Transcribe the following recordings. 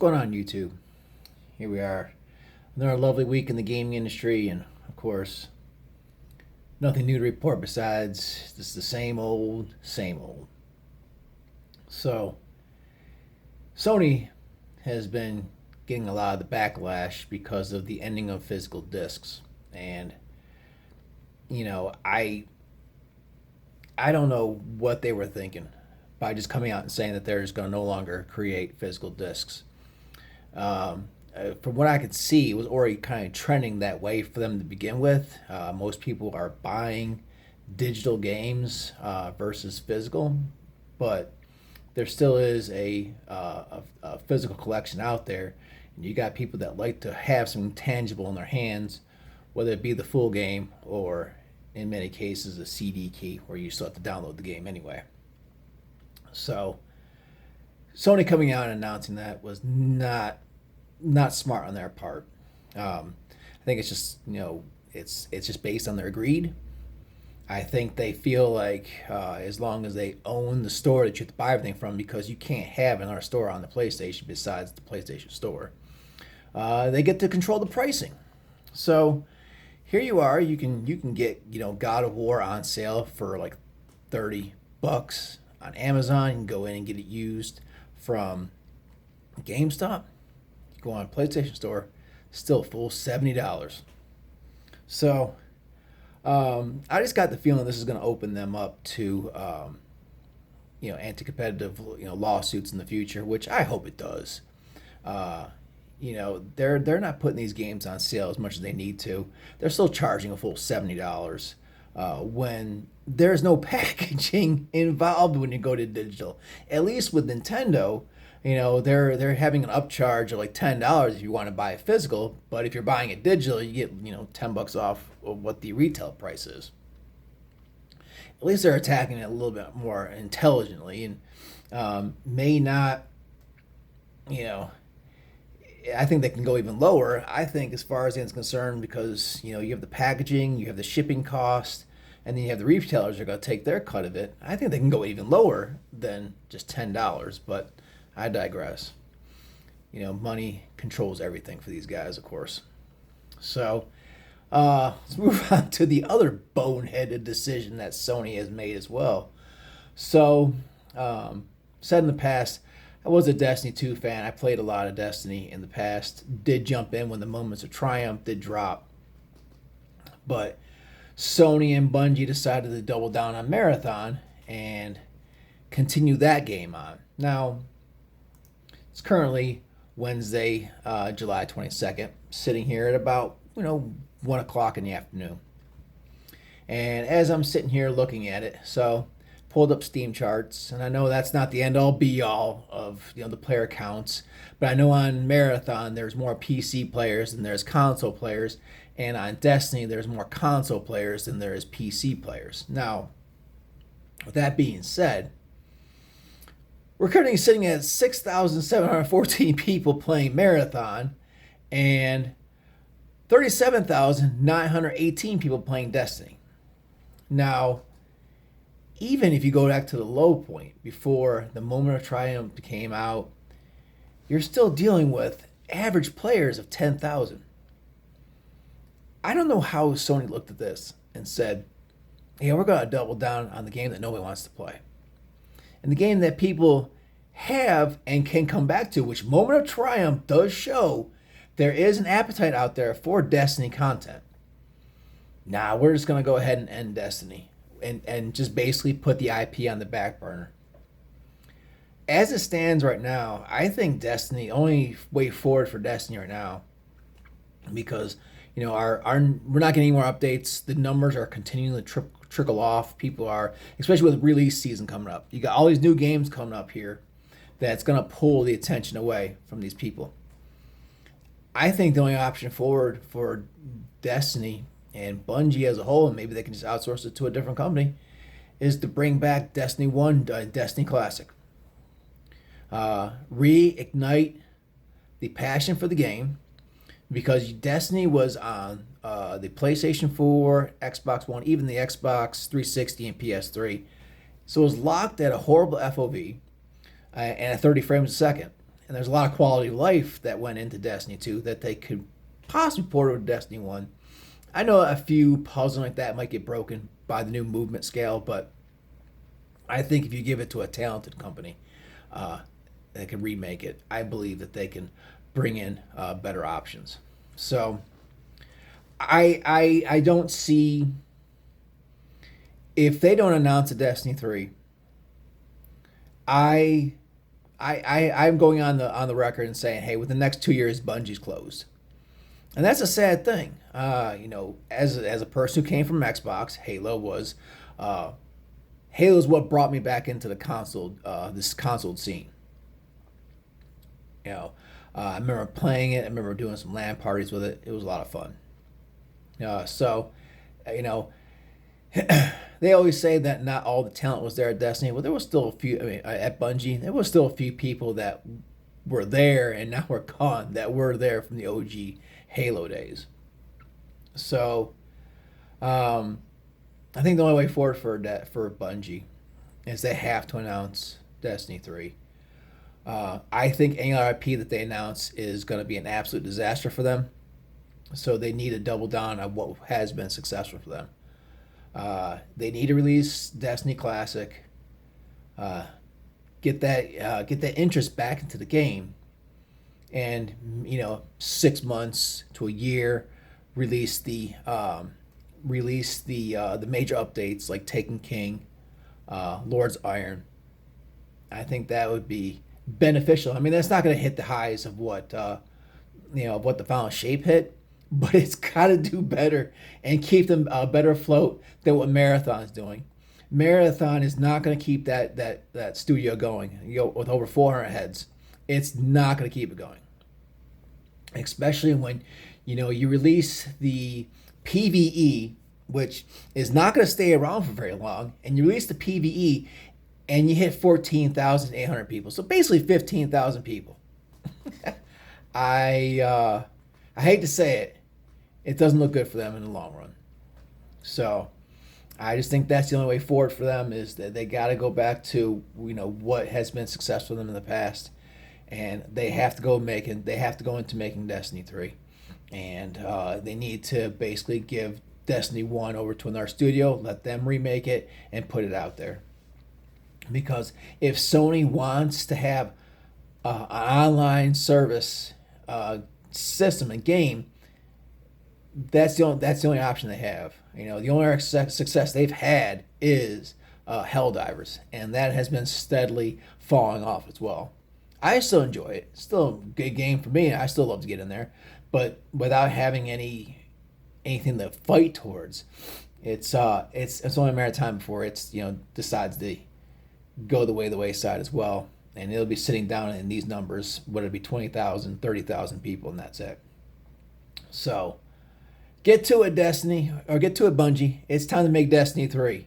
going on, YouTube? Here we are. Another lovely week in the gaming industry, and of course, nothing new to report besides this is the same old, same old. So, Sony has been getting a lot of the backlash because of the ending of physical discs. And, you know, I don't know what they were thinking by just coming out and saying that they're just going to no longer create physical discs. From what I could see, it was already kind of trending that way for them to begin with. Most people are buying digital games versus physical, but there still is a physical collection out there. And you got people that like to have something tangible in their hands, whether it be the full game or, in many cases, a CD key where you still have to download the game anyway. So, Sony coming out and announcing that was not smart on their part. I think it's just it's just based on their greed. I think they feel like as long as they own the store that you have to buy everything from, because you can't have another store on the PlayStation besides the PlayStation Store, they get to control the pricing. So here you are, you can get God of War on sale for like $30 on Amazon. You can go in and get it used from GameStop. You go on PlayStation Store, still full $70. So I just got the feeling this is going to open them up to anti-competitive lawsuits in the future, which I hope it does. They're not putting these games on sale as much as they need to. They're still charging a full $70 when there's no packaging involved when you go to digital. At least with Nintendo, they're having an upcharge of like $10 if you want to buy a physical, but if you're buying it digital, you get $10 off of what the retail price is. At least they're attacking it a little bit more intelligently, and may not, I think they can go even lower. I think as far as it's concerned, because you have the packaging, you have the shipping cost, and then you have the retailers that are going to take their cut of it. I think they can go even lower than just $10, but I digress. Money controls everything for these guys, of course. So let's move on to the other boneheaded decision that Sony has made as well. So, said in the past, I was a Destiny 2 fan. I played a lot of Destiny in the past. Did jump in when the moments of triumph did drop. But Sony and Bungie decided to double down on Marathon and continue that game on. Now, it's currently Wednesday, July 22nd, sitting here at about, 1 o'clock in the afternoon. And as I'm sitting here looking at it, so pulled up Steam charts, and I know that's not the end-all be-all of the player counts, but I know on Marathon there's more PC players than there's console players, and on Destiny there's more console players than there is PC players. Now, with that being said, we're currently sitting at 6,714 people playing Marathon and 37,918 people playing Destiny. Now, even if you go back to the low point before the Moment of Triumph came out, you're still dealing with average players of 10,000. I don't know how Sony looked at this and said, hey, we're going to double down on the game that nobody wants to play. And the game that people have and can come back to, which Moment of Triumph does show, there is an appetite out there for Destiny content. Nah, we're just going to go ahead and end Destiny. And just basically put the IP on the back burner. As it stands right now, I think Destiny, only way forward for Destiny right now, because our we're not getting any more updates. The numbers are continuing to trickle off. People are, especially with release season coming up. You got all these new games coming up here that's going to pull the attention away from these people. I think the only option forward for Destiny and Bungie as a whole, and maybe they can just outsource it to a different company, is to bring back Destiny 1, Destiny Classic. Reignite the passion for the game, because Destiny was on the PlayStation 4, Xbox One, even the Xbox 360 and PS3. So it was locked at a horrible FOV and at 30 frames a second. and there's a lot of quality of life that went into Destiny 2 that they could possibly port over to Destiny 1. I know a few puzzles like that might get broken by the new movement scale, but I think if you give it to a talented company that can remake it, I believe that they can bring in better options. So I don't see, if they don't announce a Destiny 3, I'm going on the record and saying, hey, within the next 2 years, Bungie's closed, and that's a sad thing. As a person who came from Xbox, Halo's what brought me back into the this console scene. I remember playing it. I remember doing some LAN parties with it. It was a lot of fun. So, you know, they always say that not all the talent was there at Destiny. Well, there was still a few. I mean, at Bungie, there was still a few people that were there and now were gone that were there from the OG Halo days. So, I think the only way forward for Bungie is they have to announce Destiny 3. I think any IP that they announce is going to be an absolute disaster for them. So they need to double down on what has been successful for them. They need to release Destiny Classic, get that interest back into the game, and 6 months to a year, release the major updates like Taken King, Lord's Iron. I think that would be beneficial. I mean, that's not going to hit the highs of what the final shape hit, but it's got to do better and keep them better afloat than what Marathon's doing. Marathon is not going to keep that studio going. With over 400 heads, it's not going to keep it going. Especially when you release the PvE, which is not going to stay around for very long, and you release the PvE and you hit 14,800 people. So basically 15,000 people. I hate to say it. It doesn't look good for them in the long run. So I just think that's the only way forward for them, is that they got to go back to what has been successful for them in the past, and they have to go into making Destiny 3, and they need to basically give Destiny 1 over to another studio, let them remake it and put it out there. Because if Sony wants to have an online service system and game, that's the only option they have. The only success they've had is Helldivers, and that has been steadily falling off as well. I still enjoy it. It's still a good game for me. I still love to get in there, but without having anything to fight towards, it's only a matter of time before it's decides to go the wayside as well, and it'll be sitting down in these numbers, whether it be 20,000, 30,000 people, and that's it. So get to it, Destiny, or get to it, Bungie. It's time to make Destiny 3.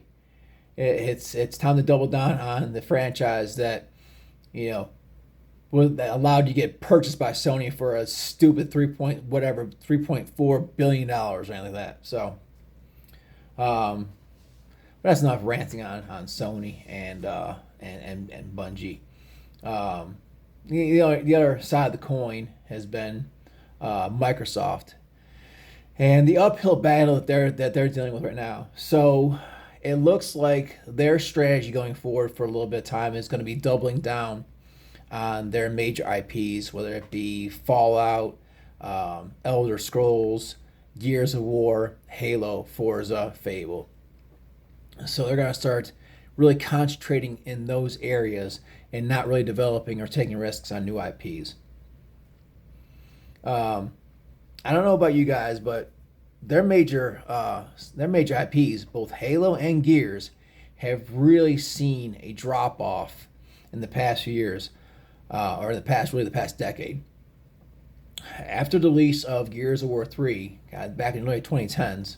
It's time to double down on the franchise that that allowed you to get purchased by Sony for a stupid $3.4 billion or anything like that. So, but that's enough ranting on Sony and Bungie. The other side of the coin has been Microsoft and the uphill battle that they're dealing with right now. So it looks like their strategy going forward for a little bit of time is going to be doubling down on their major IPs, whether it be Fallout, Elder Scrolls, Gears of War, Halo, Forza, Fable. So they're going to start really concentrating in those areas and not really developing or taking risks on new IPs. I don't know about you guys, but their major IPs, both Halo and Gears, have really seen a drop off in the past few years, or the past decade. After the release of Gears of War 3, back in the late 2010s,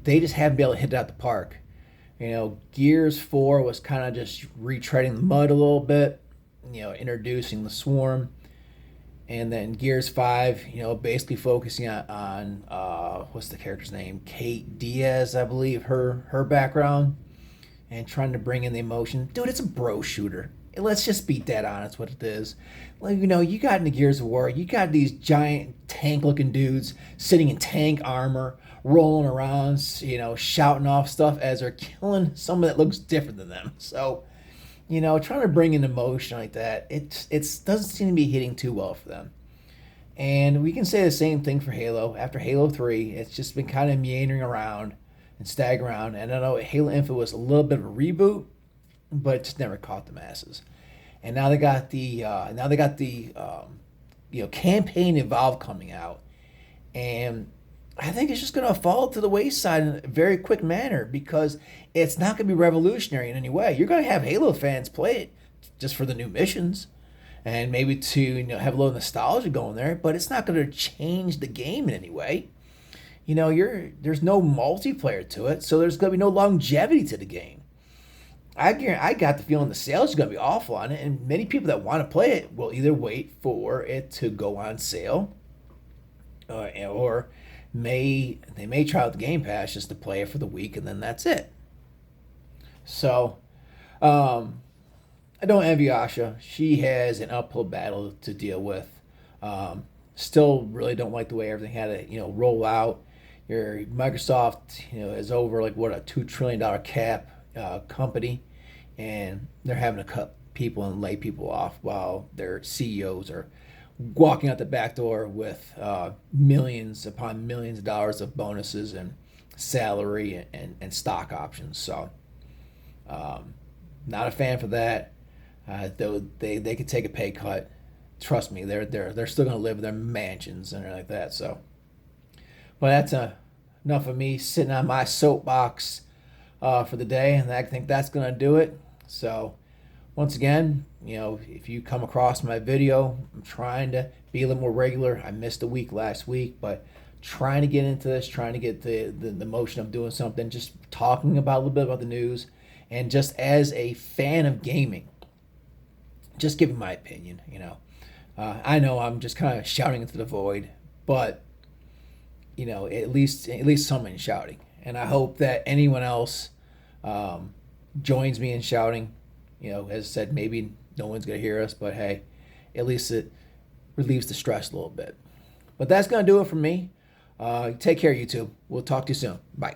they just haven't been able to hit it out the park. Gears 4 was kind of just retreading the mud a little bit, introducing the Swarm. And then Gears 5, basically focusing on what's the character's name? Kate Diaz, I believe, her background. And trying to bring in the emotion. Dude, it's a bro shooter. Let's just be dead honest what it is. Like, you got in the Gears of War, you got these giant tank looking dudes sitting in tank armor, rolling around, shouting off stuff as they're killing someone that looks different than them. So, trying to bring in emotion like that, it doesn't seem to be hitting too well for them. And we can say the same thing for Halo. After Halo 3, it's just been kind of meandering around and staggering around. And I know Halo Infinite was a little bit of a reboot, but it just never caught the masses. And now they got the campaign Evolve coming out, and I think it's just going to fall to the wayside in a very quick manner because it's not going to be revolutionary in any way. You're going to have Halo fans play it just for the new missions and maybe to have a little nostalgia going there, but it's not going to change the game in any way. There's no multiplayer to it, so there's going to be no longevity to the game. I got the feeling the sales is going to be awful on it, and many people that want to play it will either wait for it to go on sale, or they may try out the Game Pass just to play it for the week, and then that's it. So, I don't envy Asha. She has an uphill battle to deal with. Still, really don't like the way everything had to roll out. Your Microsoft is over like what, a $2 trillion cap company, and they're having to cut people and lay people off while their CEOs are walking out the back door with millions upon millions of dollars of bonuses and salary and stock options. So, not a fan for that. Though they could take a pay cut. Trust me, they're still going to live in their mansions and everything like that. So, but that's enough of me sitting on my soapbox for the day, and I think that's going to do it. So, once again, if you come across my video, I'm trying to be a little more regular. I missed a week last week, but trying to get into this, trying to get the motion of doing something, just talking about a little bit about the news, and just as a fan of gaming, just giving my opinion. I know I'm just kind of shouting into the void, but at least someone shouting, and I hope that anyone else joins me in shouting. As I said, maybe no one's gonna hear us, but hey, at least it relieves the stress a little bit. But that's gonna do it for me. Take care, YouTube. We'll talk to you soon. Bye.